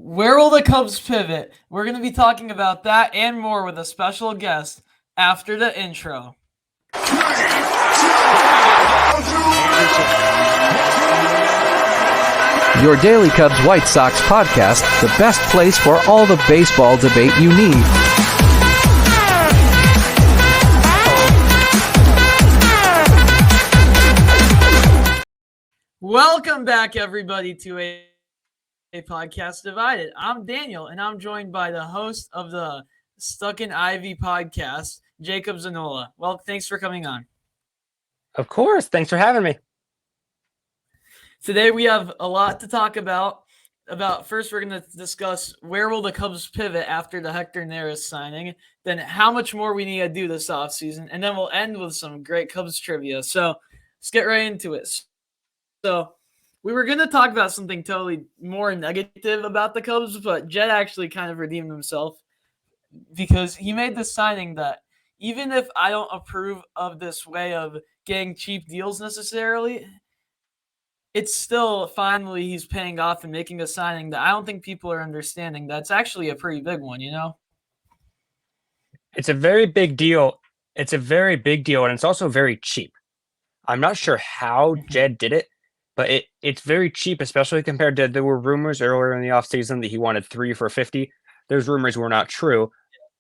Where will the Cubs pivot? We're going to be talking about that and more with a special guest after the intro. Your Daily Cubs White Sox podcast, the best place for all the baseball debate you need. Welcome back, everybody, to a podcast divided. I'm Daniel, and I'm joined by the host of the Stuck in Ivy podcast, Jacob Zanolla. Well, thanks for coming on. Of course. Thanks for having me. Today we have a lot to talk about. First, we're going to discuss where will the Cubs pivot after the Hector Neris signing, then how much more we need to do this offseason, and then we'll end with some great Cubs trivia. So let's get right into it. So we were going to talk about something totally more negative about the Cubs, but Jed actually kind of redeemed himself because he made the signing that even if I don't approve of this way of getting cheap deals necessarily, it's still finally he's paying off and making a signing that I don't think people are understanding. That's actually a pretty big one, you know? It's a very big deal. And it's also very cheap. I'm not sure how Jed did it, but it's very cheap, especially compared to there were rumors earlier in the offseason that he wanted 3 for $50. Those rumors were not true.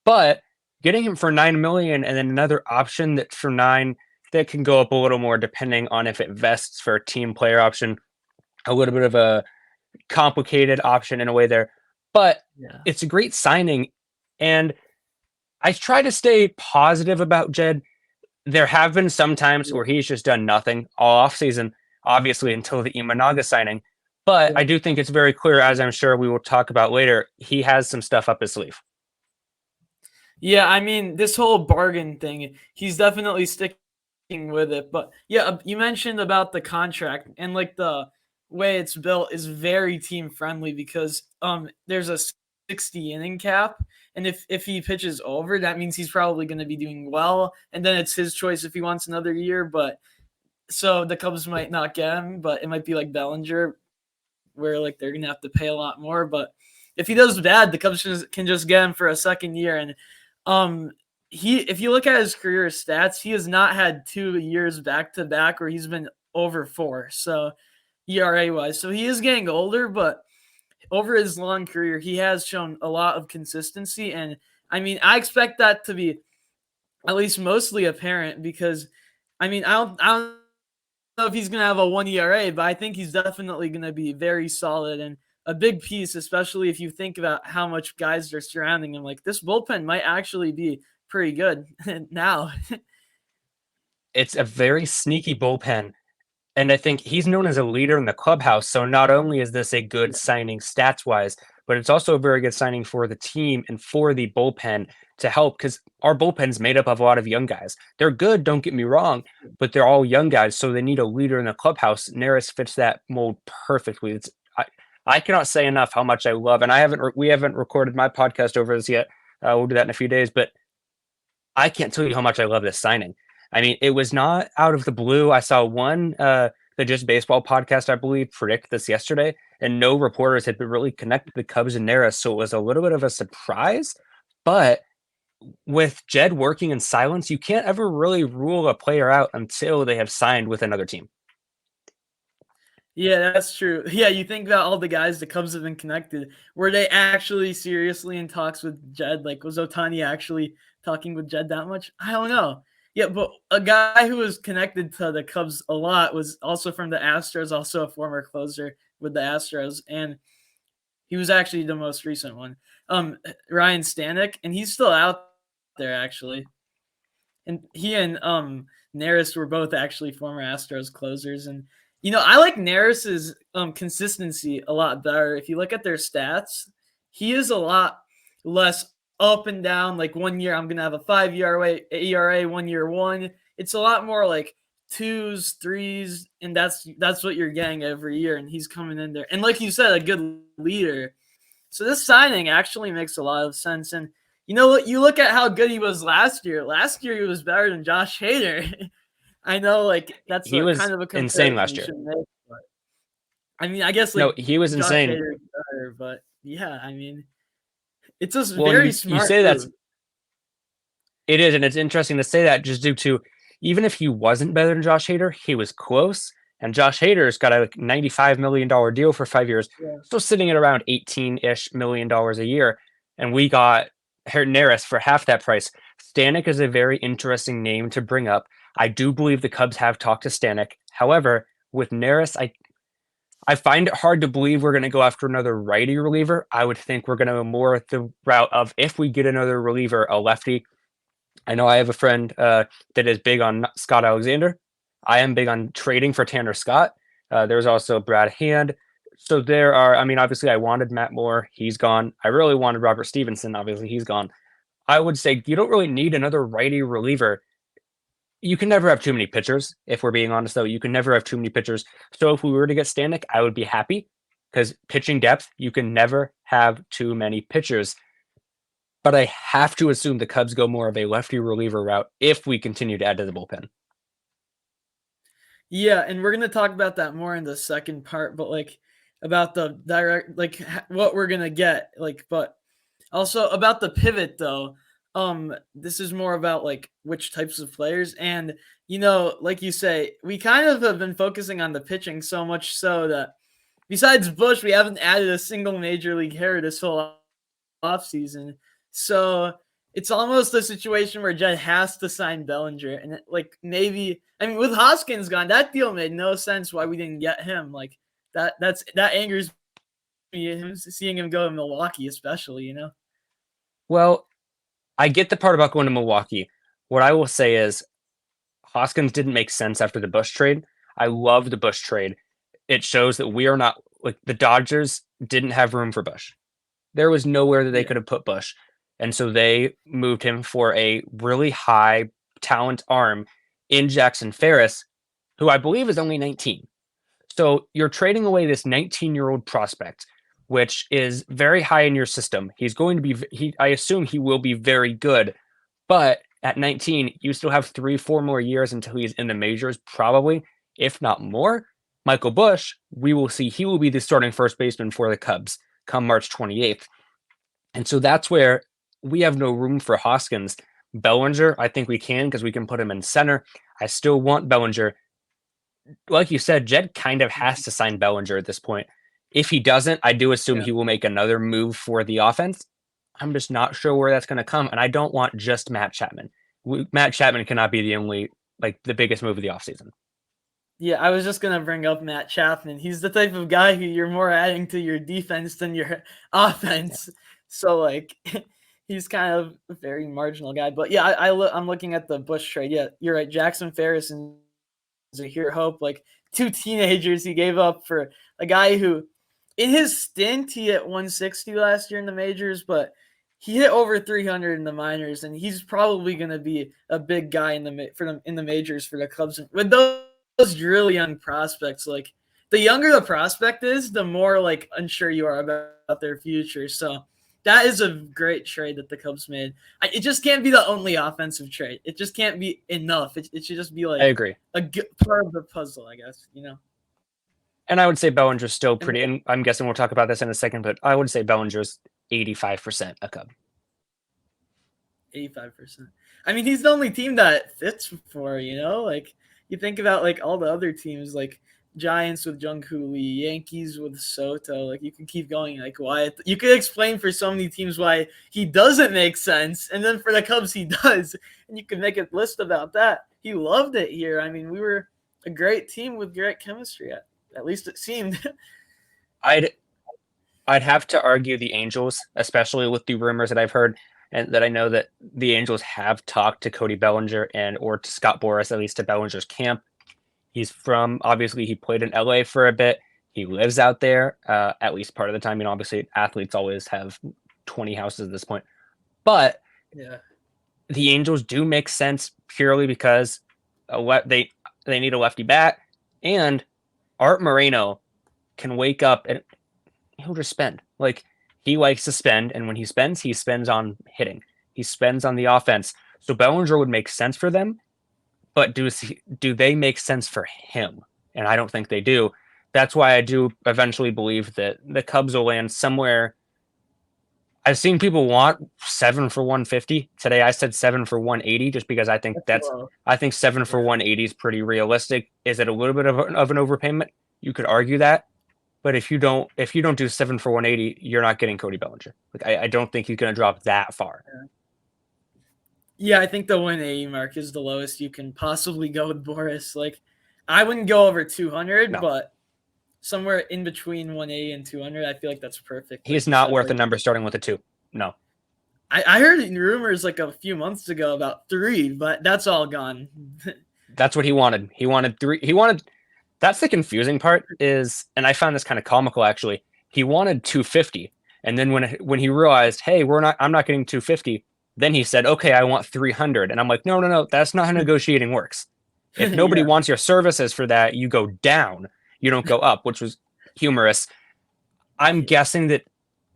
But getting him for $9 million and then another option that's for $9 million that can go up a little more depending on if it vests for a team player option, a little bit of a complicated option in a way there. But It's a great signing. And I try to stay positive about Jed. There have been some times where he's just done nothing all offseason, obviously until the Imanaga signing. But I do think it's very clear, as I'm sure we will talk about later, he has some stuff up his sleeve. Yeah, I mean, this whole bargain thing, he's definitely sticking with it. But yeah, you mentioned about the contract and like the way it's built is very team friendly because there's a 60 inning cap, and if he pitches over, that means he's probably going to be doing well, and then it's his choice if he wants another year. But so the Cubs might not get him, but it might be like Bellinger where like they're going to have to pay a lot more. But if he does bad, the Cubs can just get him for a second year. And if you look at his career stats, he has not had 2 years back to back where he's been over 4. So ERA wise, so he is getting older, but over his long career, he has shown a lot of consistency. And I mean, I expect that to be at least mostly apparent because I mean, I don't know if he's going to have a 1 ERA, but I think he's definitely going to be very solid and a big piece, especially if you think about how much guys are surrounding him. Like this bullpen might actually be pretty good now. It's a very sneaky bullpen. And I think he's known as a leader in the clubhouse. So not only is this a good signing stats-wise, but it's also a very good signing for the team and for the bullpen to help because our bullpen's made up of a lot of young guys. They're good, don't get me wrong, but they're all young guys, so they need a leader in the clubhouse. Neris fits that mold perfectly. I cannot say enough how much I love, and we haven't recorded my podcast over this yet. We'll do that in a few days, but I can't tell you how much I love this signing. I mean, it was not out of the blue. I saw one, the Just Baseball podcast, I believe, predict this yesterday, and no reporters had been really connected the Cubs and Neris, so it was a little bit of a surprise. But with Jed working in silence, you can't ever really rule a player out until they have signed with another team. Yeah, that's true. Yeah, you think about all the guys the Cubs have been connected. Were they actually seriously in talks with Jed? Like, was Ohtani actually talking with Jed that much? I don't know. Yeah, but a guy who was connected to the Cubs a lot was also from the Astros, also a former closer with the Astros, and he was actually the most recent one. Ryan Stanek, and he's still out there actually. And he and Neris were both actually former Astros closers. And you know, I like Neris's consistency a lot better. If you look at their stats, he is a lot less up and down. Like 1 year, I'm going to have a 5 ERA, 1 year 1. It's a lot more like 2s, 3s, and that's what you're getting every year. And he's coming in there. And like you said, a good leader. So this signing actually makes a lot of sense. And you know what? You look at how good he was last year. Last year, he was better than Josh Hader. I know, like, that's He was kind of a insane last year. make, but, I mean, I guess, like, No, he was Josh insane. Hader is better, but yeah, I mean, it's a Well, and very you smart say that's move. it is, and it's interesting to say that just due to even if he wasn't better than Josh Hader, he was close. And Josh Hader's got a like, $95 million deal for 5 years, Yeah. still sitting at around 18-ish million a year. And we got Hector Neris for half that price. Stanek is a very interesting name to bring up. I do believe the Cubs have talked to Stanek. However, with Neris, I find it hard to believe we're going to go after another righty reliever. I would think we're going to go more the route of if we get another reliever, a lefty. I know I have a friend that is big on Scott Alexander. I am big on trading for Tanner Scott. There's also Brad Hand. So there are, I mean, obviously I wanted Matt Moore. He's gone. I really wanted Robert Stevenson. Obviously he's gone. I would say you don't really need another righty reliever. You can never have too many pitchers. If we're being honest, though, you can never have too many pitchers. So if we were to get Stanek, I would be happy because pitching depth, you can never have too many pitchers. But I have to assume the Cubs go more of a lefty reliever route if we continue to add to the bullpen. Yeah, and we're gonna talk about that more in the second part, but like about the direct, like what we're gonna get, like, but also about the pivot though. This is more about like which types of players, and like you say, we kind of have been focusing on the pitching so much so that besides Bush, we haven't added a single major league hitter this whole offseason. So it's almost a situation where Jed has to sign Bellinger. And like maybe I mean with Hoskins gone, that deal made no sense why we didn't get him. Like that angers me, him seeing him go to Milwaukee, especially. Well, I get the part about going to Milwaukee. What I will say is Hoskins didn't make sense after the Bush trade. I love the Bush trade. It shows that we are not like the Dodgers didn't have room for Bush. There was nowhere that they Yeah. could have put Bush. And so they moved him for a really high talent arm in Jackson Ferris, who I believe is only 19. So you're trading away this 19-year-old prospect, which is very high in your system. He's going to be, I assume he will be very good. But at 19, you still have 3-4 more years until he's in the majors, probably, if not more. Michael Bush, we will see he will be the starting first baseman for the Cubs come March 28th. And so that's where we have no room for Hoskins. Bellinger, I think we can because we can put him in center. I still want Bellinger. Like you said, Jed kind of has to sign Bellinger at this point. If he doesn't, I do assume Yeah. he will make another move for the offense. I'm just not sure where that's going to come. And I don't want just Matt Chapman. Matt Chapman cannot be the only, like, the biggest move of the offseason. Yeah, I was just gonna bring up Matt Chapman. He's the type of guy who you're more adding to your defense than your offense. So like, he's kind of a very marginal guy. But yeah, I'm looking at the Bush trade. Yeah, you're right. Jackson Ferris and Zahir Hope, like two teenagers he gave up for a guy who, in his stint, he hit 160 last year in the majors, but he hit over 300 in the minors, and he's probably going to be a big guy in the majors for the Cubs. With those really young prospects, like the younger the prospect is, the more like unsure you are about their future. So that is a great trade that the Cubs made. It just can't be the only offensive trade. It just can't be enough. It should just be I like agree. a good part of the puzzle, I guess. And I would say Bellinger's still And pretty, and I'm guessing we'll talk about this in a second, but I would say Bellinger's 85% a Cub. 85%. I mean, he's the only team that fits for. Like you think about like all the other teams, like Giants with Jung-Hoo Lee, Yankees with Soto. Like you can keep going. Like why you could explain for so many teams why he doesn't make sense, and then for the Cubs he does, and you can make a list about that. He loved it here. I mean, we were a great team with great chemistry. At least it seemed. I'd have to argue the Angels, especially with the rumors that I've heard and that I know that the Angels have talked to Cody Bellinger or to Scott Boras, at least to Bellinger's camp. He's obviously he played in LA for a bit. He lives out there, at least part of the time. Obviously athletes always have 20 houses at this point, but Yeah. the Angels do make sense purely because they need a lefty bat, and Art Moreno can wake up and he'll just spend. Like he likes to spend, and when he spends on hitting. He spends on the offense. So Bellinger would make sense for them, but do they make sense for him? And I don't think they do. That's why I do eventually believe that the Cubs will land somewhere I've seen people want 7 for 150. Today I said 7 for 180 just because I think Low. I think 7 for Yeah. 180 is pretty realistic. Is it a little bit of an overpayment? You could argue that. But if you don't do 7 for 180, you're not getting Cody Bellinger. Like I don't think he's going to drop that far. Yeah, I think the 180 mark is the lowest you can possibly go with Boris. Like, I wouldn't go over 200, No. but somewhere in between 180 and 200, I feel like that's perfect. He's like not said, worth a like, number starting with a 2. No. I heard rumors like a few months ago about 3, but that's all gone. That's what he wanted. He wanted 3. That's the confusing part is, and I found this kind of comical actually. He wanted 250, and then when he realized, hey, I'm not getting 250, then he said, okay, I want 300, and I'm like, no, that's not how negotiating works. If nobody Yeah. wants your services for that, you go down, you don't go up, which was humorous. I'm guessing that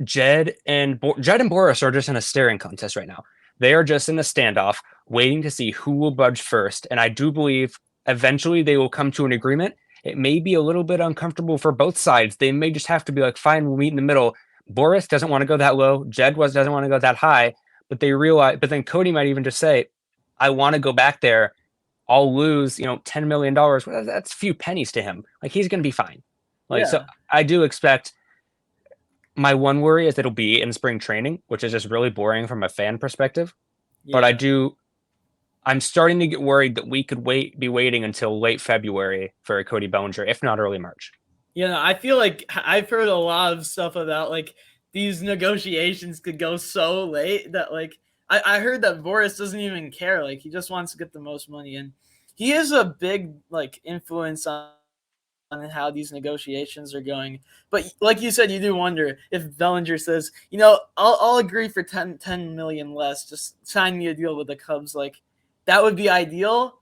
Jed and Boris are just in a staring contest right now. They are just in a standoff, waiting to see who will budge first, and I do believe eventually they will come to an agreement. It may be a little bit uncomfortable for both sides. They may just have to be like, fine, we'll meet in the middle. Boris doesn't want to go that low. Doesn't want to go that high, but they realize. But then Cody might even just say, "I want to go back there. I'll lose, $10 million. Well, that's a few pennies to him. Like he's going to be fine. Like so, Yeah. I do expect. My one worry is that it'll be in spring training, which is just really boring from a fan perspective. But I'm starting to get worried that we could be waiting until late February for Cody Bellinger, if not early March. I feel like I've heard a lot of stuff about like these negotiations could go so late that like I heard that Boris doesn't even care. Like he just wants to get the most money, and he is a big like influence on how these negotiations are going. But like you said, you do wonder if Bellinger says, I'll agree for 10 million less, just sign me a deal with the Cubs. Like that would be ideal.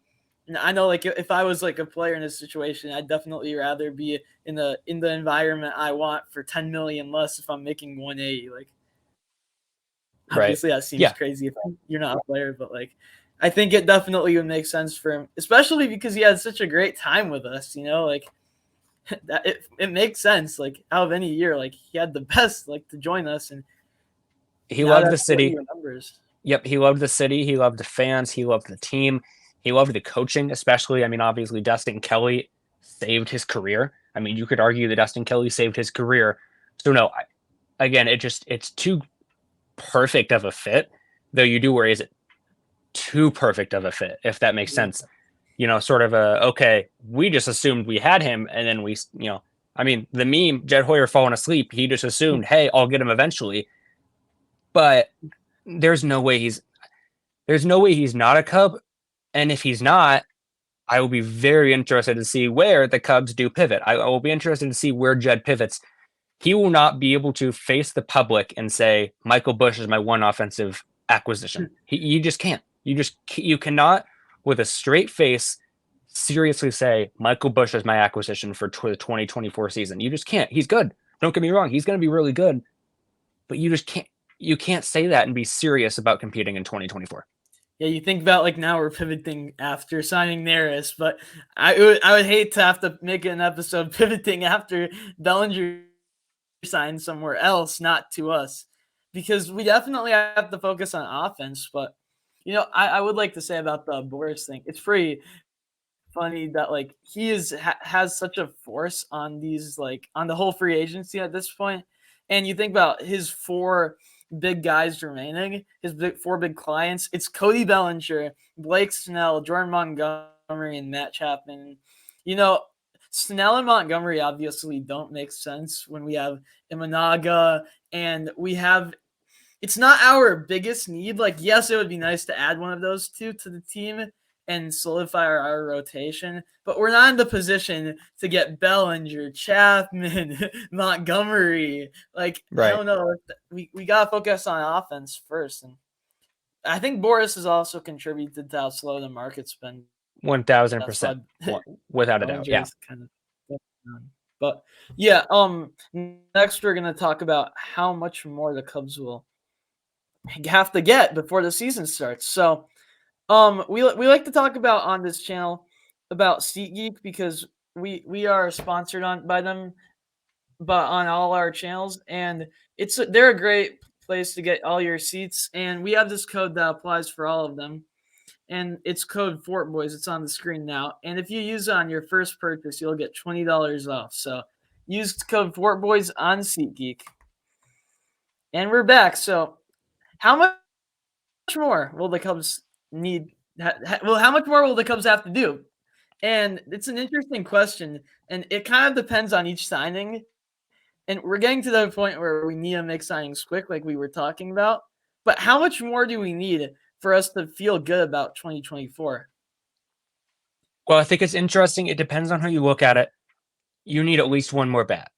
And I know, like, if I was like a player in this situation, I'd definitely rather be in the environment I want for 10 million less if I'm making 180. Like, Right. obviously that seems Yeah. crazy if you're not a player, but like, I think it definitely would make sense for him, especially because he had such a great time with us. Like that it makes sense. Like out of any year, like he had the best like to join us, and He now loved the that's what he city. remembers. Yep. He loved the city. He loved the fans. He loved the team. He loved the coaching, especially. I mean, obviously, Dustin Kelly saved his career. I mean, you could argue that Dustin Kelly saved his career. So, no, again, it's too perfect of a fit, though you do worry, is it too perfect of a fit, if that makes sense? Sort of okay, we just assumed we had him, and then I mean, the meme, Jed Hoyer falling asleep, he just assumed, hey, I'll get him eventually. But there's no way he's not a Cub. And if he's not, I will be very interested to see where the Cubs do pivot. I will be interested to see where Jed pivots. He will not be able to face the public and say, Michael Busch is my one offensive acquisition. You just can't. You cannot, with a straight face, seriously say, Michael Busch is my acquisition for the 2024 season. You just can't. He's good. Don't get me wrong. He's going to be really good. But you just can't. You can't say that and be serious about competing in 2024. Yeah, you think about like now we're pivoting after signing Neris, but I would hate to have to make an episode pivoting after Bellinger signs somewhere else, not to us, because we definitely have to focus on offense. But I would like to say about the Boris thing, it's pretty funny that like he has such a force on these like on the whole free agency at this point, and you think about his 4 big guys remaining, his 4 big clients. It's Cody Bellinger, Blake Snell, Jordan Montgomery, and Matt Chapman. Snell and Montgomery obviously don't make sense when we have Imanaga, and we have. It's not our biggest need. Like, yes, it would be nice to add one of those 2 to the team and solidify our rotation, but we're not in the position to get Bellinger, Chapman, Montgomery. Like, Right. I don't know. We got to focus on offense first. And I think Boris has also contributed to how slow the market's been. 1,000%. Without a doubt. Yeah. Kind of, but yeah, next we're going to talk about how much more the Cubs will have to get before the season starts. So, we like to talk about on this channel about SeatGeek because we are sponsored by them, but on all our channels, and they're a great place to get all your seats, and we have this code that applies for all of them. And it's code Fort Boys. It's on the screen now. And if you use it on your first purchase, you'll get $20 off. So use code Fort Boys on SeatGeek. And we're back. So how much more will the Cubs need? Well, how much more will the Cubs have to do? And it's an interesting question, and it kind of depends on each signing. And we're getting to the point where we need to make signings quick, like we were talking about. But how much more do we need for us to feel good about 2024? Well, I think it's interesting. It depends on how you look at it. You need at least one more bat.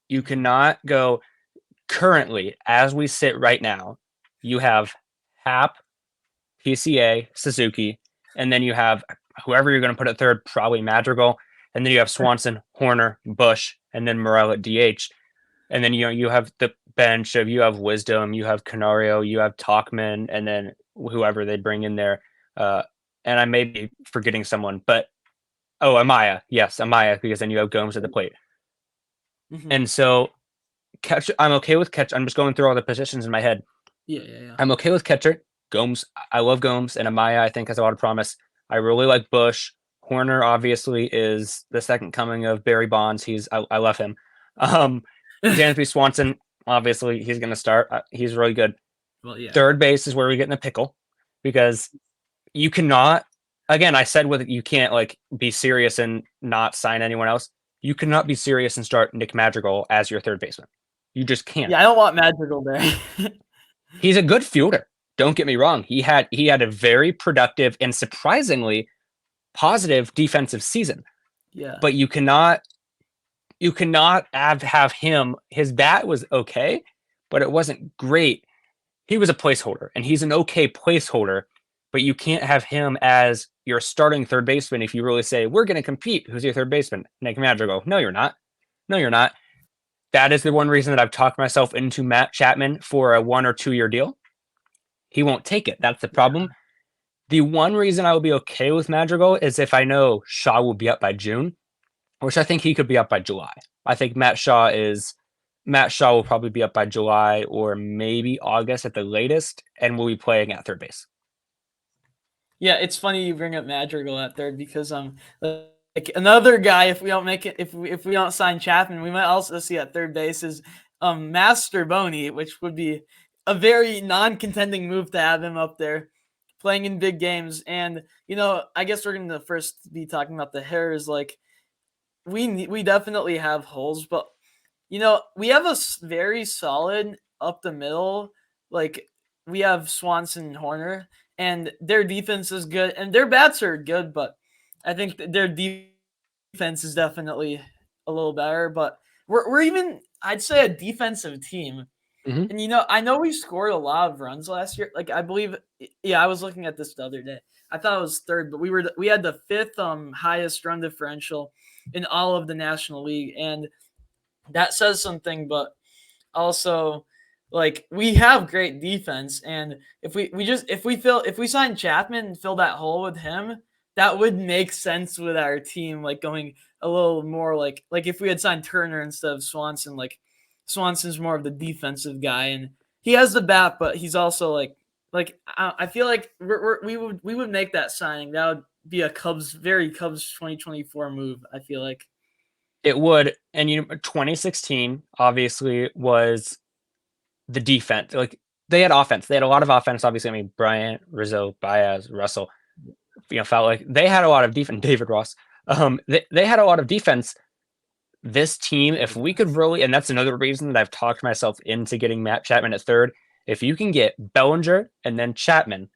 You cannot go currently, as we sit right now, you have Hap, PCA, Suzuki, and then you have whoever you're going to put at third, probably Madrigal, and then you have Swanson, Horner, Bush, and then Morel at DH. And then you have the bench of you have Wisdom, you have Canario, you have Talkman, and then whoever they bring in there. And I may be forgetting someone, but Amaya. Yes, Amaya, because then you have Gomes at the plate. Mm-hmm. And so I'm okay with catch. I'm just going through all the positions in my head. Yeah. I'm okay with catcher. Gomes, I love Gomes, and Amaya, I think, has a lot of promise. I really like Bush. Horner, obviously, is the second coming of Barry Bonds. I love him. Dansby Swanson, obviously, he's going to start. He's really good. Well, yeah. Third base is where we get in a pickle because you cannot. Again, I said you can't be serious and not sign anyone else. You cannot be serious and start Nick Madrigal as your third baseman. You just can't. Yeah, I don't want Madrigal there. He's a good fielder. Don't get me wrong. He had a very productive and surprisingly positive defensive season. Yeah. But you cannot have him. His bat was okay, but it wasn't great. He was a placeholder, and he's an okay placeholder, but you can't have him as your starting third baseman if you really say, we're going to compete. Who's your third baseman? Nick Madrigal. No, you're not. That is the one reason that I've talked myself into Matt Chapman for a 1 or 2 year deal. He won't take it. That's the problem. The one reason I will be okay with Madrigal is if I know Shaw will be up by June, which I think he could be up by July. I think Matt Shaw will probably be up by July or maybe August at the latest, and will be playing at third base. Yeah, it's funny you bring up Madrigal at third because like another guy, if we don't make it, if we don't sign Chapman, we might also see at third base is Master Boney, which would be a very non-contending move to have him up there playing in big games. And I guess we're going to first be talking about the hitters. Like we definitely have holes, but we have a very solid up the middle. Like we have Swanson and Horner, and their defense is good, and their bats are good, but I think their defense is definitely a little better. But we're even, I'd say, a defensive team. Mm-hmm. And I know we scored a lot of runs last year. Like I believe, I was looking at this the other day. I thought it was third, but we had the fifth highest run differential in all of the National League, and that says something. But also, like we have great defense, and if we sign Chapman and fill that hole with him, that would make sense with our team, like going a little more like if we had signed Turner instead of Swanson. Like Swanson's more of the defensive guy, and he has the bat, but he's also like I feel like we would make that signing. That would be a very Cubs 2024 move. I feel like it would. And 2016 obviously was the defense. Like they had offense. They had a lot of offense. Obviously, I mean Bryant, Rizzo, Baez, Russell. Felt like they had a lot of defense. David Ross. They had a lot of defense. This team, if we could really, and that's another reason that I've talked myself into getting Matt Chapman at third. If you can get Bellinger and then Chapman,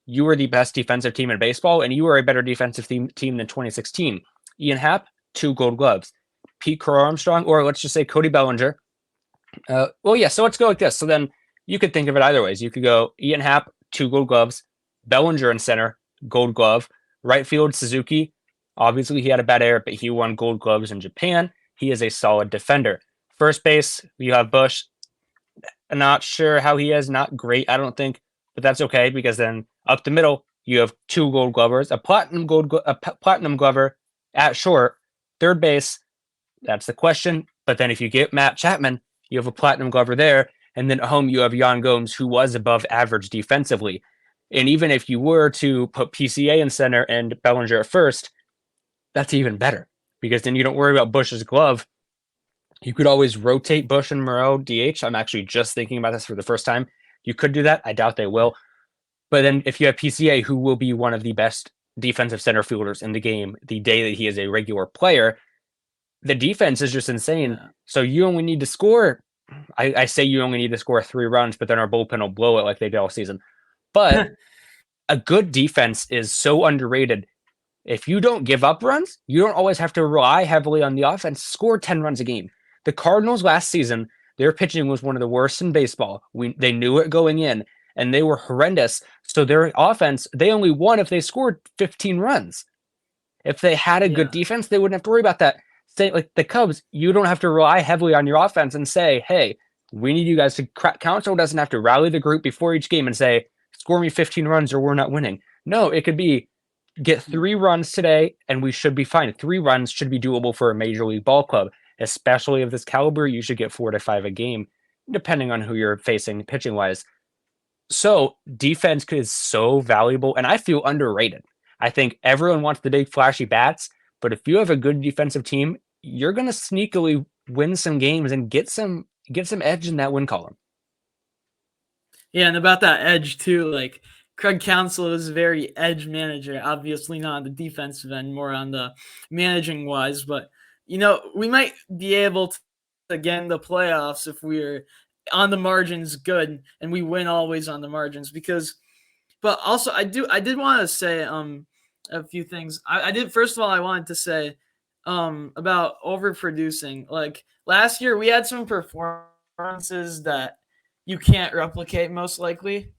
you are the best defensive team in baseball, and you are a better defensive team than 2016. Ian Happ, 2 Gold Gloves. Pete Crow Armstrong, or let's just say Cody Bellinger. So let's go like this. So then you could think of it either ways. You could go Ian Happ, 2 Gold Gloves. Bellinger in center, Gold Glove. Right field, Suzuki. Obviously, he had a bad error, but he won Gold Gloves in Japan. He is a solid defender. First base, you have Bush. I'm not sure how he is. Not great, I don't think, but that's okay because then up the middle, you have 2 Gold Glovers, a platinum glover at short. Third base, that's the question. But then if you get Matt Chapman, you have a platinum glover there. And then at home, you have Jan Gomes, who was above average defensively. And even if you were to put PCA in center and Bellinger at first, that's even better because then you don't worry about Bush's glove. You could always rotate Bush and Moreau DH. I'm actually just thinking about this for the first time. You could do that. I doubt they will. But then if you have PCA, who will be one of the best defensive center fielders in the game the day that he is a regular player, the defense is just insane. Yeah. So you only need to score. I say you only need to score 3 runs, but then our bullpen will blow it like they did all season. But a good defense is so underrated. If you don't give up runs, you don't always have to rely heavily on the offense. Score 10 runs a game. The Cardinals last season, their pitching was one of the worst in baseball. They knew it going in, and they were horrendous. So their offense, they only won if they scored 15 runs. If they had a good defense, they wouldn't have to worry about that. Say, like the Cubs, you don't have to rely heavily on your offense and say, hey, we need you guys to Council doesn't have to rally the group before each game and say, score me 15 runs or we're not winning. No, it could be get 3 runs today and we should be fine. 3 runs should be doable for a major league ball club, especially of this caliber. You should get 4 to 5 a game, depending on who you're facing pitching wise. So defense is so valuable, and I feel underrated. I think everyone wants the big flashy bats, but if you have a good defensive team, you're going to sneakily win some games and get some edge in that win column. Yeah, and about that edge too, like Craig Counsell is a very edge manager, obviously not on the defensive end, more on the managing wise, but we might be able to get in the playoffs if we're on the margins good and we win always on the margins but also I did want to say a few things. First of all, I wanted to say about overproducing. Like last year we had some performances that you can't replicate most likely,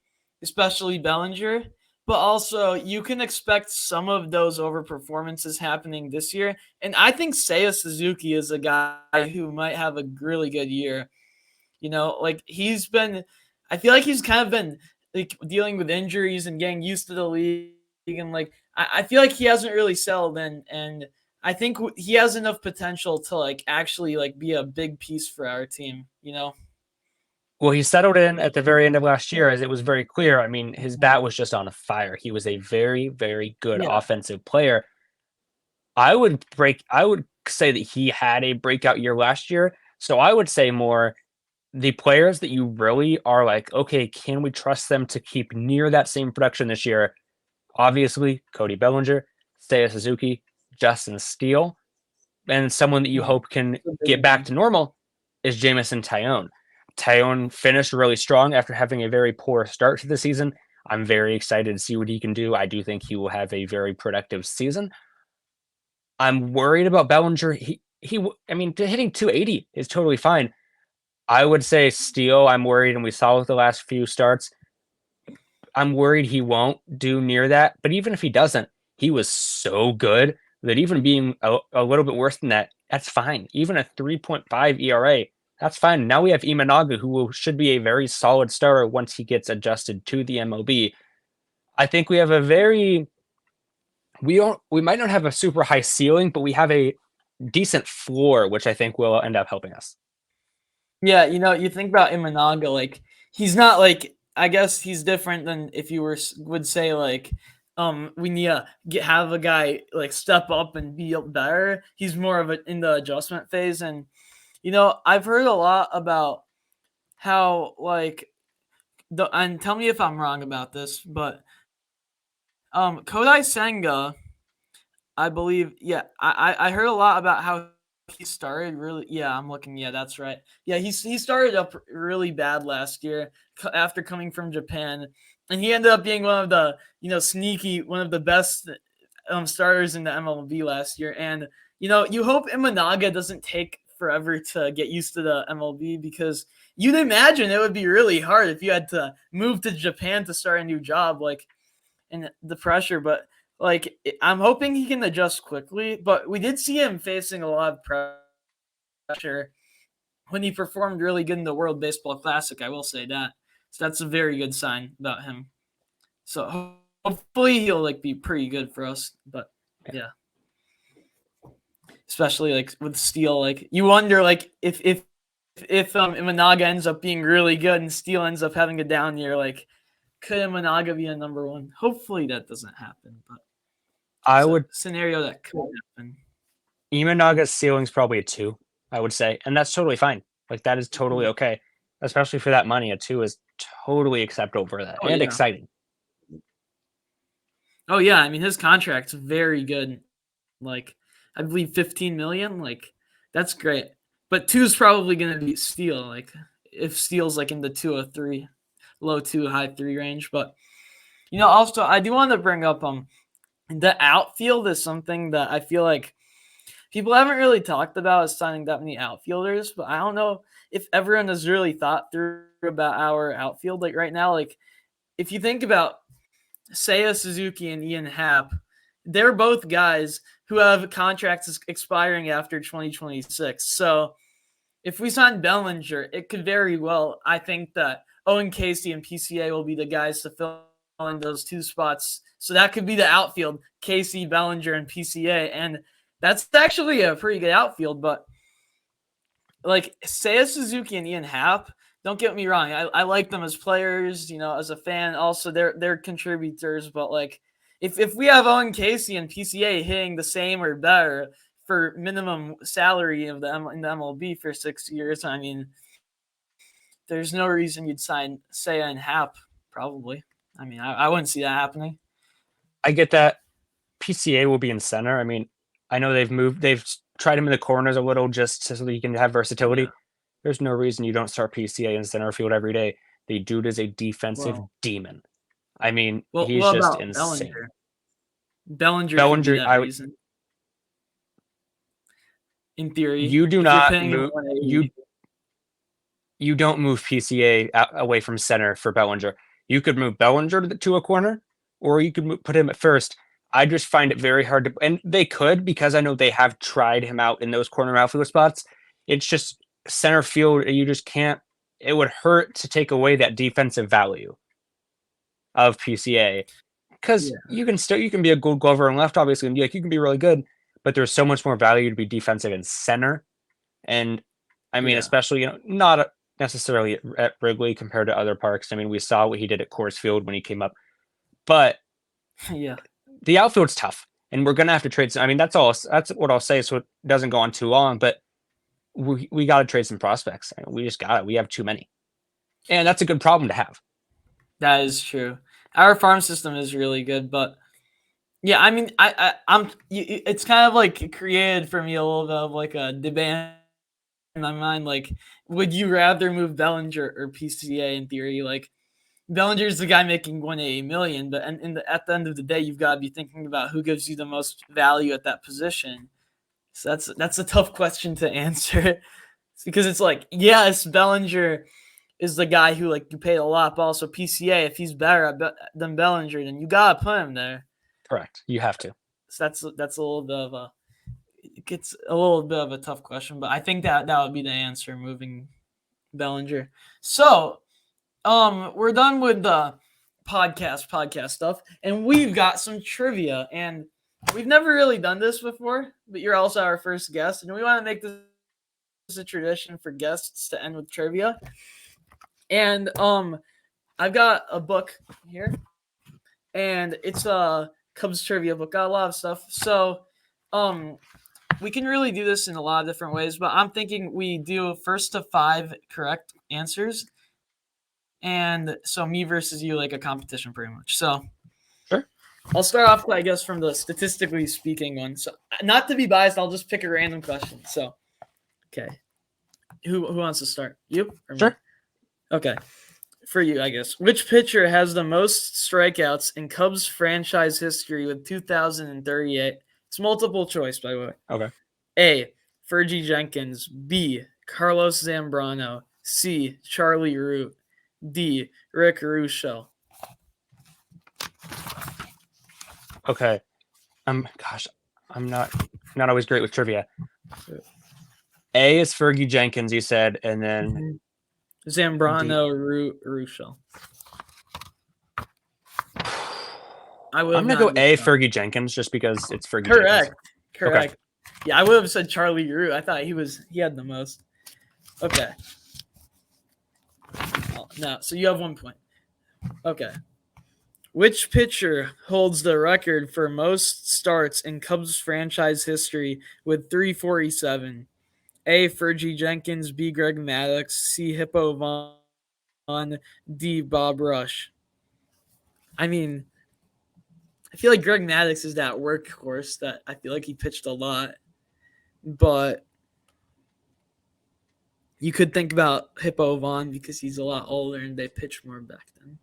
especially Bellinger, but also you can expect some of those overperformances happening this year. And I think Seiya Suzuki is a guy who might have a really good year. Like I feel like he's kind of been like dealing with injuries and getting used to the league. And like, I feel like he hasn't really settled in. And I think he has enough potential to like actually like be a big piece for our team, Well, he settled in at the very end of last year, as it was very clear. I mean, his bat was just on fire. He was a very, very good offensive player. I would say that he had a breakout year last year. So I would say more the players that you really are like, okay, can we trust them to keep near that same production this year? Obviously, Cody Bellinger, Seiya Suzuki, Justin Steele, and someone that you hope can get back to normal is Jameson Taillon. Taillon finished really strong after having a very poor start to the season. I'm very excited to see what he can do. I do think he will have a very productive season. I'm worried about Bellinger. Hitting 280 is totally fine. I would say Steele, I'm worried, and we saw with the last few starts, I'm worried he won't do near that. But even if he doesn't, he was so good that even being a little bit worse than that, that's fine. Even a 3.5 ERA, that's fine. Now we have Imanaga, who should be a very solid starter once he gets adjusted to the MLB. I think we have we might not have a super high ceiling, but we have a decent floor, which I think will end up helping us. Yeah, you think about Imanaga, like he's not like, I guess he's different than if you would say like we need to have a guy like step up and be better. He's more of in the adjustment phase. And I've heard a lot about how like and tell me if I'm wrong about this, but Kodai Senga, I believe, I heard a lot about how he started really. Yeah, I'm looking. Yeah, that's right. Yeah, he started up really bad last year after coming from Japan, and he ended up being one of the one of the best starters in the MLB last year. And you hope Imanaga doesn't take forever to get used to the MLB, because you'd imagine it would be really hard if you had to move to Japan to start a new job, like, and the pressure. But like, I'm hoping he can adjust quickly, but we did see him facing a lot of pressure when he performed really good in the World Baseball Classic. I will say that. So that's a very good sign about him. So hopefully he'll like be pretty good for us. But yeah, especially like with Steele, like you wonder like if if Imanaga ends up being really good and Steele ends up having a down year, like could Imanaga be a number one? Hopefully that doesn't happen, but I it's a would scenario that could happen. Imanaga's ceiling's probably a 2, I would say, and that's totally fine. Like that is totally okay, especially for that money. A 2 is totally acceptable for that Oh and yeah. exciting. Oh yeah, I mean his contract's very good. Like I believe 15 million. Like that's great. But 2 is probably gonna be Steele. Like if Steele's like in the 203, low 2, high 3 range. But also I do want to bring up the outfield is something that I feel like people haven't really talked about as signing that many outfielders, but I don't know if everyone has really thought through about our outfield like right now. Like if you think about Seiya Suzuki and Ian Happ, they're both guys who have contracts expiring after 2026. So if we sign Bellinger, it could very well, I think that Owen Casey and PCA will be the guys to fill in those 2 spots. So that could be the outfield, Casey, Bellinger, and PCA. And that's actually a pretty good outfield. But like Seiya Suzuki and Ian Happ, don't get me wrong. I like them as players, as a fan. Also, they're contributors. But like if we have Owen Casey and PCA hitting the same or better for minimum salary of in the MLB for 6 years, I mean, there's no reason you'd sign Seiya and Happ, probably. I mean, I wouldn't see that happening. I get that. PCA will be in center. I mean, I know they've tried him in the corners a little just so that he can have versatility. Yeah. There's no reason you don't start PCA in center field every day. The dude is a defensive demon. I mean, he's just insane. Bellinger could be that reason. In theory, you do not move. You don't move PCA away from center for Bellinger. You could move Bellinger to a corner, or you could put him at first. I just find it very hard to, and they could because I know they have tried him out in those corner outfield spots. It's just center field. You just can't. It would hurt to take away that defensive value of PCA because you can be a Gold Glover and left, obviously, and you can be really good, but there's so much more value to be defensive in center. And I mean, especially not necessarily at Wrigley compared to other parks. I mean, we saw what he did at Coors Field when he came up, but the outfield's tough, and we're gonna have to trade. I mean, that's all. That's what I'll say. So it doesn't go on too long, but we got to trade some prospects. I mean, we just got it. We have too many, and that's a good problem to have. That is true. Our farm system is really good, but yeah, I mean, I'm. It's kind of like created for me a little bit of like a debate in my mind. Like, would you rather move Bellinger or PCA? In theory, like. Bellinger's the guy making $180 million, but at the end of the day, you've got to be thinking about who gives you the most value at that position. So that's a tough question to answer. It's because it's like, yes, Bellinger is the guy who like you paid a lot, but also PCA, if he's better than Bellinger, then you gotta put him there. Correct. You have to. So that's a little bit of it gets a little bit of a tough question, but I think that would be the answer, moving Bellinger. So. We're done with the podcast stuff, and we've got some trivia, and we've never really done this before, but you're also our first guest, and we want to make this a tradition for guests to end with trivia. And I've got a book here, and it's a Cubs trivia book, got a lot of stuff. So we can really do this in a lot of different ways, but I'm thinking we do first to 5 correct answers. And so me versus you, like a competition pretty much. So sure. I'll start off, I guess, from the statistically speaking one. So not to be biased, I'll just pick a random question. So, okay. Who wants to start? You? Or sure. Me? Okay. For you, I guess. Which pitcher has the most strikeouts in Cubs franchise history with 2,038? It's multiple choice, by the way. Okay. A, Fergie Jenkins. B, Carlos Zambrano. C, Charlie Root. D, Rick Russo. Okay. I'm not always great with trivia. A is Fergie Jenkins, you said, and then Zambrano, Root, Russo. I'm gonna go A, Fergie Jenkins, just because it's Fergie Correct. Jenkins. Correct. Okay. Yeah, I would have said Charlie Root. I thought he had the most. Okay. No, so you have 1 point. Okay. Which pitcher holds the record for most starts in Cubs franchise history with 347? A. Fergie Jenkins, B. Greg Maddux, C. Hippo Vaughn, D. Bob Rush. I mean, I feel like Greg Maddux is that workhorse that I feel like he pitched a lot, but you could think about Hippo Vaughn because he's a lot older and they pitched more back then.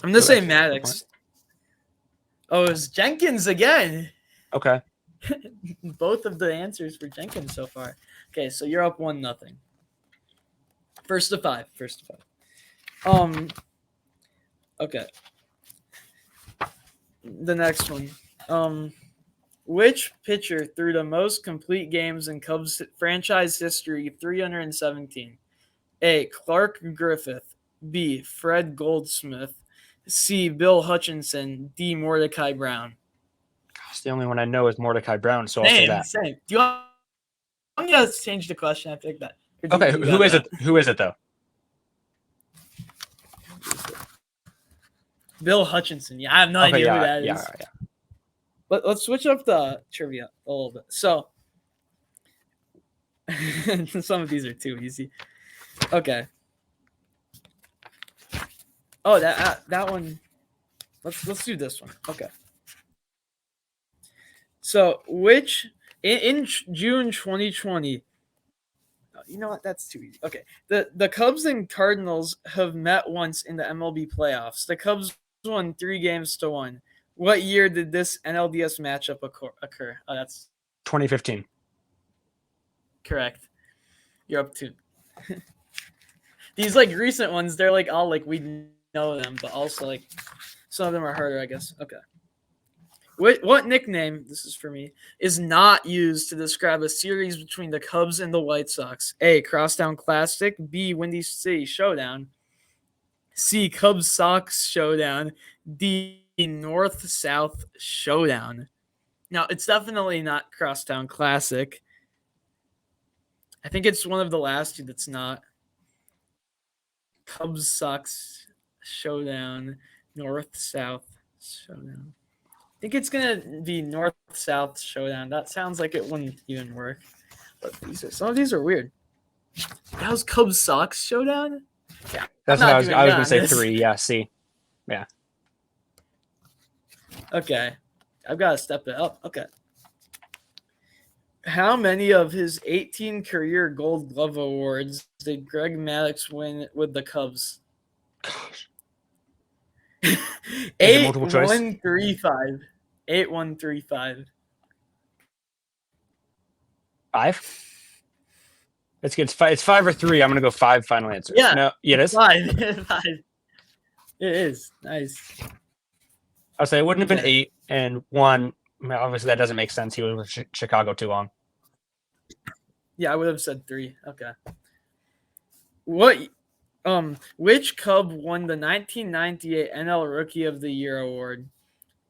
I'm gonna say Maddux. Oh, it was Jenkins again. Okay. Both of the answers for Jenkins so far. Okay, so you're up 1-0. First to five. Okay. The next one. Which pitcher threw the most complete games in Cubs franchise history, 317? A. Clark Griffith. B. Fred Goldsmith. C. Bill Hutchinson. D. Mordecai Brown. Gosh, the only one I know is Mordecai Brown, so I'll say that. Same. Do you want me to change the question after that? Okay, who is it? Who is it though? Bill Hutchinson. Yeah, I have no idea who that is. Yeah. Let's switch up the trivia a little bit. So, some of these are too easy. Okay. Oh, that one. Let's do this one. Okay. So, which in June 2020? You know what? That's too easy. Okay. The Cubs and Cardinals have met once in the MLB playoffs. The Cubs won 3-1. What year did this NLDS matchup occur? Oh, that's 2015. Correct. You're up 2. These like recent ones, they're like all like we know them, but also like some of them are harder, I guess. Okay. What nickname, this is for me, is not used to describe a series between the Cubs and the White Sox? A. Crosstown Classic. B. Windy City Showdown. C. Cubs Sox Showdown. D. North-South Showdown. Now, it's definitely not Crosstown Classic. I think it's one of the last two that's not. Cubs Sox Showdown. North-South Showdown. I think it's going to be North-South Showdown. That sounds like it wouldn't even work. But some of these are weird. That was Cubs Sox Showdown? Yeah. That's what I was going to say 3. Yeah, C. Yeah. Okay. I've got to step it up. Okay. How many of his 18 career Gold Glove awards did Greg Maddux win with the Cubs? Gosh. 8135. 8135. 5? It's good. It's 5 or 3. I'm gonna go 5. Final answer. Yeah. No, it is 5. 5. It is nice. I'll say it wouldn't have been 8 and 1. Obviously, that doesn't make sense. He was with Chicago too long. Yeah, I would have said 3. Okay. Which Cub won the 1998 NL Rookie of the Year award?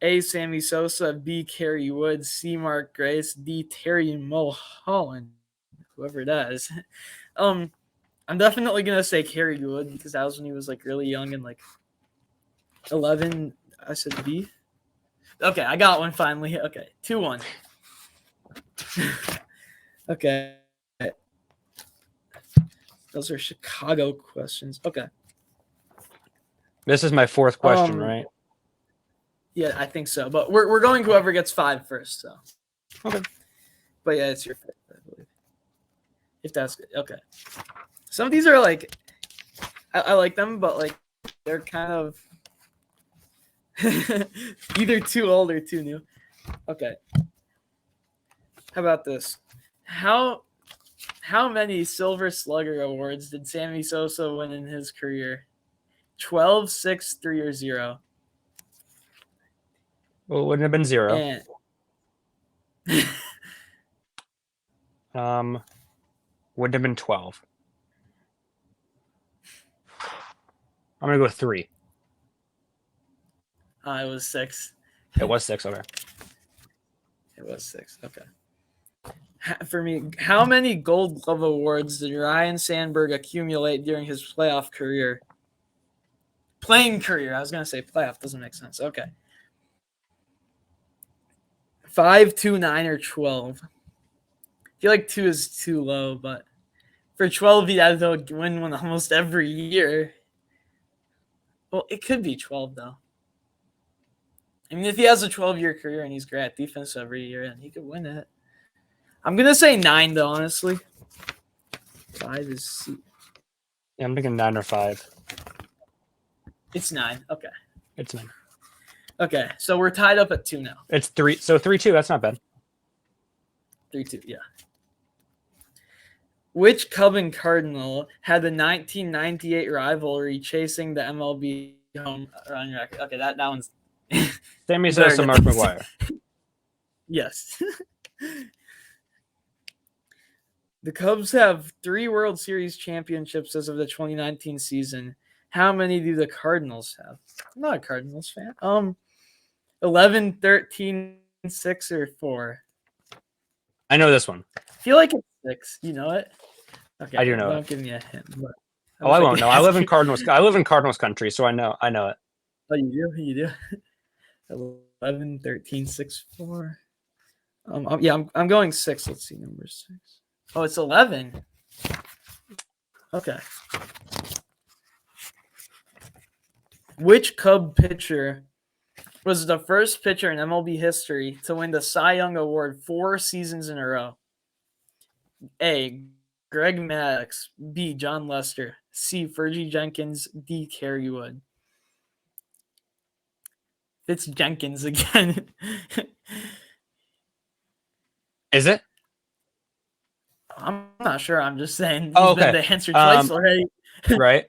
A. Sammy Sosa, B. Kerry Woods, C. Mark Grace, D. Terry Mulholland, whoever that is. I'm definitely gonna say Kerry Wood because that was when he was like really young and like 11. I said B. Okay, I got one finally. Okay, 2-1. Okay. Those are Chicago questions. Okay. This is my 4th question, right? Yeah, I think so. But we're going whoever gets 5 first. So. Okay. But yeah, it's your 5th, I believe. If that's good. Okay. Some of these are like, I like them, but like they're kind of either too old or too new. Okay. How about this? How many Silver Slugger awards did Sammy Sosa win in his career? 12, 6, 3, or 0? Well, it wouldn't have been 0. Wouldn't have been 12. I'm gonna go with 3. It was 6. It was 6. Okay. It was 6. Okay. For me, how many Gold Glove awards did Ryan Sandberg accumulate during his playoff career? Playing career. I was gonna say playoff. Doesn't make sense. Okay. 5, 2, 9, or 12. I feel like 2 is too low, but for 12, he'd have to win one almost every year. Well, it could be 12 though. I mean, if he has a 12-year career and he's great at defense every year, then he could win it. I'm gonna say 9 though, honestly. 5 is. Yeah, I'm thinking 9 or 5. It's 9. Okay. It's 9. Okay, so we're tied up at 2 now. It's 3. So 3-2. That's not bad. 3-2. Yeah. Which Cub and Cardinal had the 1998 rivalry chasing the MLB home run record? Okay, that one's. Sammy Sosa, Mark McGwire. Yes. The Cubs have 3 World Series championships as of the 2019 season. How many do the Cardinals have? I'm not a Cardinals fan. 11, 13, 6, or 4. I know this one. I feel like it's 6. You know it? Okay. I do know Don't it. give me a hint. I won't know. I live in Cardinals country, so I know it. Oh, you do? You do? 11, 13, 6, 4. Yeah, I'm going 6. Let's see, number 6. Oh, it's 11. Okay. Which Cub pitcher was the first pitcher in MLB history to win the Cy Young Award 4 seasons in a row? A. Greg Maddux. B. John Lester. C. Fergie Jenkins. D. Kerry Wood. It's Jenkins again. Is it? I'm not sure. I'm just saying. Oh, okay. Been the answer twice already. Right.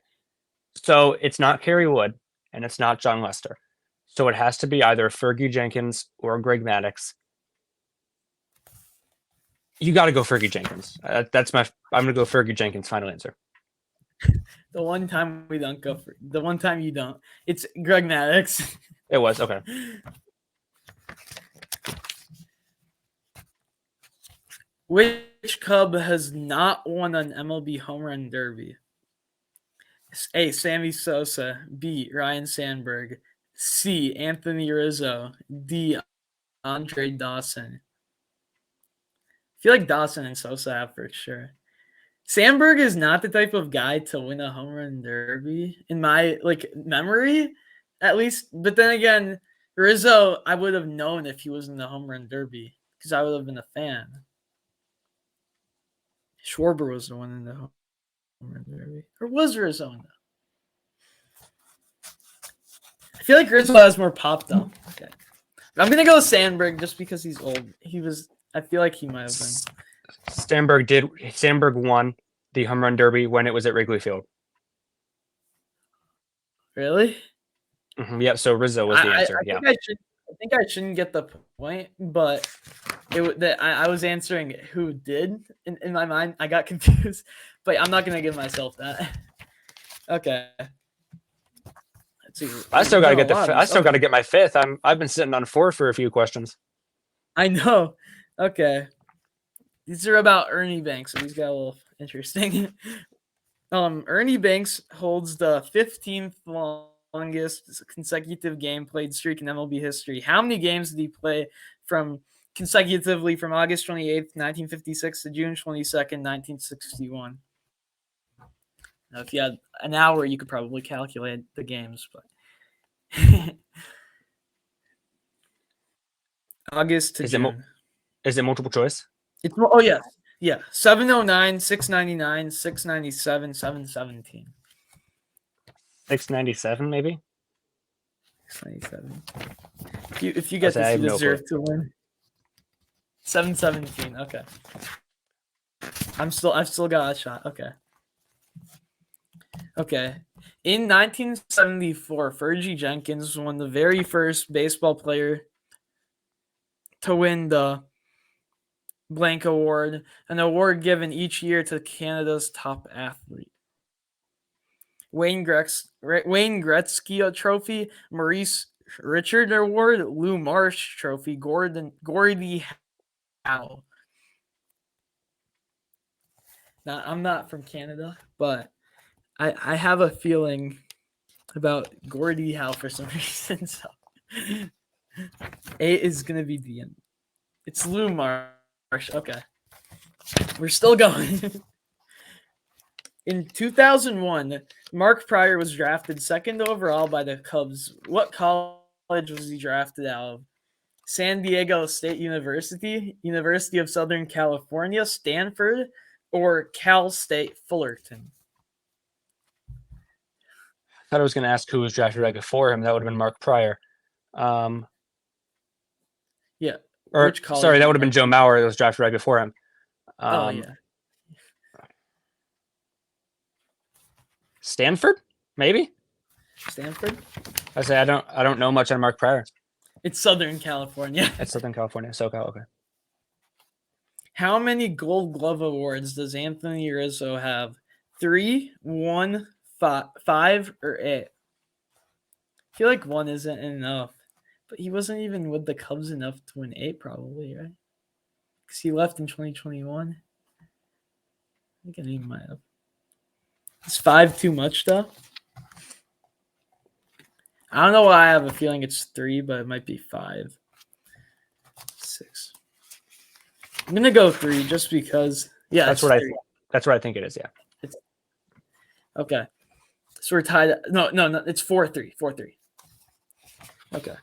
So it's not Kerry Wood and it's not John Lester. So it has to be either Fergie Jenkins or Greg Maddux. You got to go Fergie Jenkins. I'm going to go Fergie Jenkins. Final answer. The one time we don't go for the one time you don't. It's Greg Maddux. It was okay. Which Cub has not won an MLB home run derby? A. Sammy Sosa. B. Ryan Sandberg. C. Anthony Rizzo. D. Andre Dawson. I feel like Dawson and Sosa have for sure. Sandberg is not the type of guy to win a home run derby in my memory, at least. But then again, Rizzo, I would have known if he was in the home run derby because I would have been a fan. Schwarber was the one in the home run derby, or was Rizzo in that? I feel like Rizzo has more pop though. Okay, I'm gonna go with Sandberg just because he's old. I feel like he might have been. Sandberg won the home run derby when it was at Wrigley Field. Really? Mm-hmm. Yeah. So Rizzo was the answer. I think I shouldn't get the point, but I was answering who did in my mind. I got confused, but I'm not gonna give myself that. Okay. Let's see. I still got to get I still got to get my 5th. I've been sitting on 4 for a few questions. I know. Okay. These are about Ernie Banks, so these got a little interesting. Ernie Banks holds the 15th longest consecutive game played streak in MLB history. How many games did he play consecutively from August 28th, 1956 to June 22nd, 1961? Now, if you had an hour, you could probably calculate the games, but August to June. Is it multiple choice? It's 709, 699, 697, 717. 697, maybe. 697. If you get this, you deserve to win. 717. Okay. I've still got a shot. Okay. Okay. In 1974, Fergie Jenkins won the very first baseball player to win the blank award, an award given each year to Canada's top athlete. Wayne Gretzky Trophy, Maurice Richard Award, Lou Marsh Trophy, Gordie Howe. Now, I'm not from Canada, but I have a feeling about Gordie Howe for some reason. So 8 is gonna be the end. It's Lou Marsh. Okay, we're still going. In 2001, Mark Pryor was drafted second overall by the Cubs. What college was he drafted out of? San Diego State University, University of Southern California, Stanford, or Cal State Fullerton? I thought I was going to ask who was drafted right before him. That would have been Mark Pryor. Yeah. Or Which college sorry, that was would have been Mark Joe Mauer that was drafted right before him. Oh yeah. Stanford, maybe. Stanford? I say I don't know much on Mark Pryor. It's Southern California. It's Southern California, SoCal. Okay. How many Gold Glove awards does Anthony Rizzo have? 3, 1, 5, or 8? I feel like 1 isn't enough, but he wasn't even with the Cubs enough to win 8, probably, right? Because he left in 2021. I think he might have. Is 5 too much, though? I don't know why I have a feeling it's 3, but it might be 5. 6. I'm gonna go 3 just because. Yeah, that's what 3. That's what I think it is. Yeah. Okay. So we're tied. No. It's 4-3. 4-3. Okay.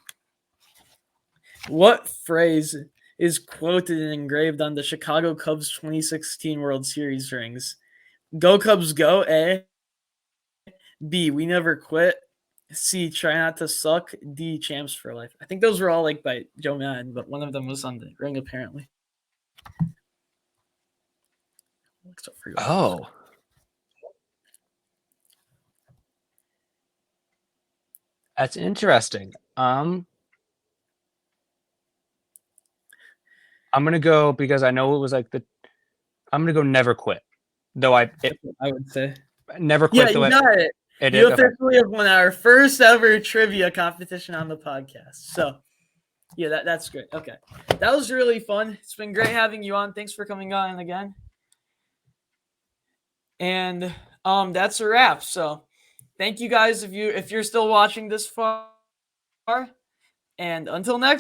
What phrase is quoted and engraved on the Chicago Cubs 2016 World Series rings? Go Cubs go, A. B, we never quit. C, try not to suck. D, champs for life. I think those were all like by Joe Madden, but one of them was on the ring apparently. Oh. That's interesting. I'm gonna go because I know it was like I'm gonna go never quit. Though I would say never quit. Yeah, you got it. You officially have won our first ever trivia competition on the podcast. So yeah, that's great. Okay. That was really fun. It's been great having you on. Thanks for coming on again. And that's a wrap. So thank you guys if you're still watching this far. And until next